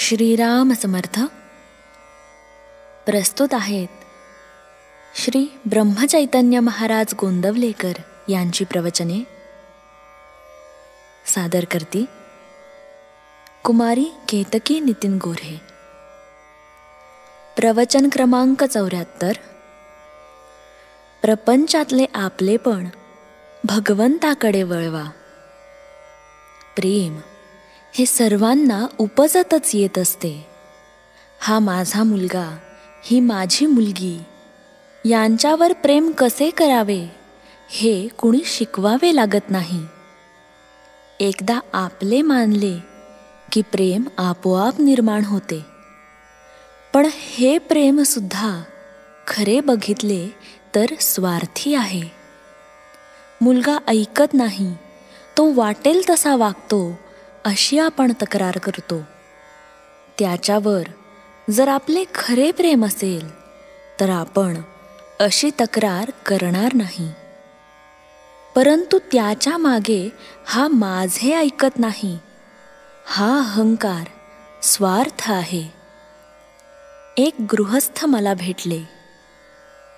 श्रीराम समर्थ. प्रस्तुत आहेत श्री ब्रह्मचैतन्य महाराज गोंदवलेकर यांची प्रवचने. सादर करती कुमारी केतकी नितीन गोरे. प्रवचन क्रमांक 74. प्रपंचातले आपलेपण भगवंताकडे वळवा. प्रेम हे सर्वांना उपजतच येत असते. हा माझा मुलगा, ही माझी मुलगी यांच्यावर प्रेम कसे करावे हे कुणी शिकवावे लागत नाही. एकदा आपले मानले की प्रेम आपोआप निर्माण होते. पण हे प्रेम सुद्धा खरे बघितले तर स्वार्थी आहे. मुलगा ऐकत नाही, तो वाटेल तसा वागतो अशी आपण तक्रार करतो. त्याच्यावर जर आपले खरे प्रेम असेल तर आपण अशी तक्रार करणार नाही. परंतु त्याच्या मागे हा माझे ऐकत नाही, हा अहंकार, स्वार्थ आहे. एक गृहस्थ मला भेटले.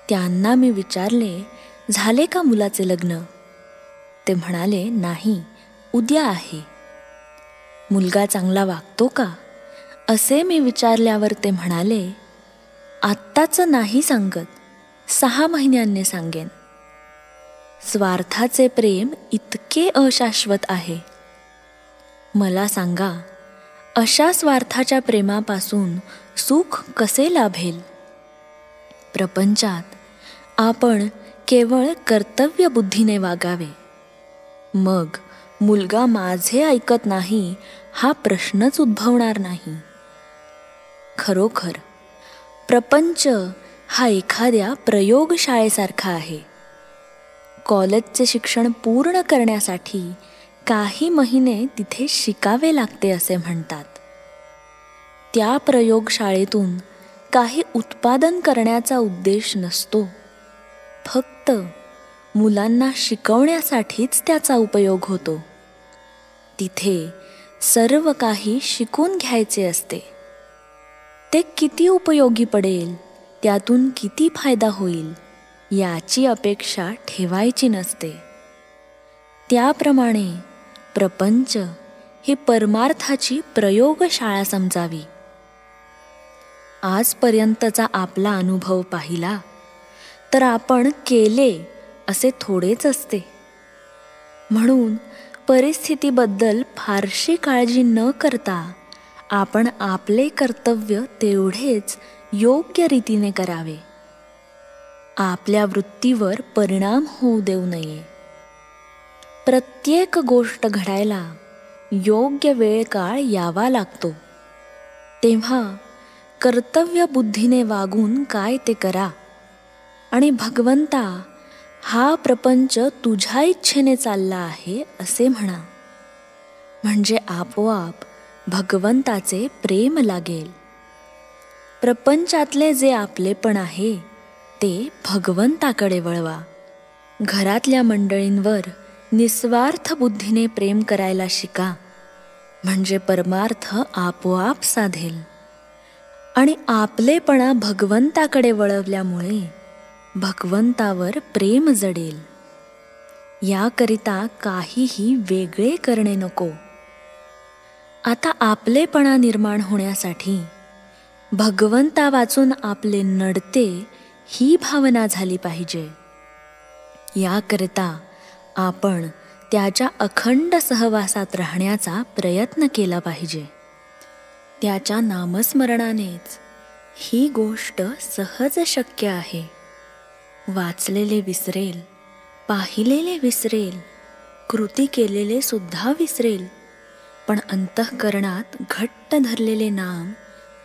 त्यांना मी विचारले, झाले का मुलाचे लग्न? ते म्हणाले, नाही, उद्या आहे. मुलगा चांगला वागतो का असे मी विचारल्यावर ते म्हणाले, आत्ताचं नाही सांगत, 6 महिन्यांनी सांगेन. स्वार्थाचे प्रेम इतके अशाश्वत आहे. मला सांगा, अशा स्वार्थाच्या प्रेमापासून सुख कसे लाभेल? प्रपंचात आपण केवळ कर्तव्य बुद्धीने वागावे. मग मुलगा माझे ऐकत नाही हा प्रश्नच उद्भवणार नाही. खरोखर प्रपंच हा एखाद्या प्रयोगशाळेसारखा आहे. कॉलेजचे शिक्षण पूर्ण करण्यासाठी काही महिने तिथे शिकावे लागते असे म्हणतात. त्या प्रयोगशाळेतून काही उत्पादन करण्याचा उद्देश नसतो. फक्त मुलांना शिकवण्यासाठीच त्याचा उपयोग होतो. तिथे सर्व काही शिकून घ्यायचे असते. ते किती उपयोगी पडेल, त्यातून किती फायदा होईल याची अपेक्षा ठेवायची नसते. त्याप्रमाणे प्रपंच ही परमार्थाची प्रयोगशाळा समजावी. आजपर्यंतचा आपला अनुभव पाहिला तर आपण केले असे थोडेच असते. म्हणून परिस्थितीबद्दल फारशी काळजी न करता आपण आपले कर्तव्य तेवढेच योग्य रीतीने करावे. आपल्या वृत्तीवर परिणाम होऊ देऊ नये. प्रत्येक गोष्ट घडायला योग्य वेळ काळ यावा लागतो. तेव्हा कर्तव्य बुद्धीने वागून काय ते करा आणि भगवंता, हा प्रपंच तुझ्या इच्छेने चालला आहे असे म्हणा. म्हणजे आपोआप भगवंताचे प्रेम लागेल. प्रपंचातले जे आपलेपण आहे ते भगवंताकडे वळवा. घरातल्या मंडळींवर निस्वार्थ बुद्धीने प्रेम करायला शिका. म्हणजे परमार्थ आपोआप साधेल. आणि आपलेपणा भगवंताकडे वळवल्यामुळे भगवंतावर प्रेम जडेल. याकरिता काहीही वेगळे करणे नको. आता आपलेपणा निर्माण होण्यासाठी भगवंता वाचून आपले नडते ही भावना झाली पाहिजे. याकरिता आपण त्याच्या अखंड सहवासात राहण्याचा प्रयत्न केला पाहिजे. त्याच्या नामस्मरणानेच ही गोष्ट सहज शक्य आहे. वाचलेले विसरेल, पाहिलेले विसरेल, कृती केलेले सुद्धा विसरेल, पण अंतःकरणात घट्ट धरलेले नाम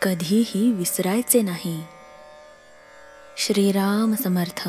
कधीही विसरायचे नाही. श्रीराम समर्थ.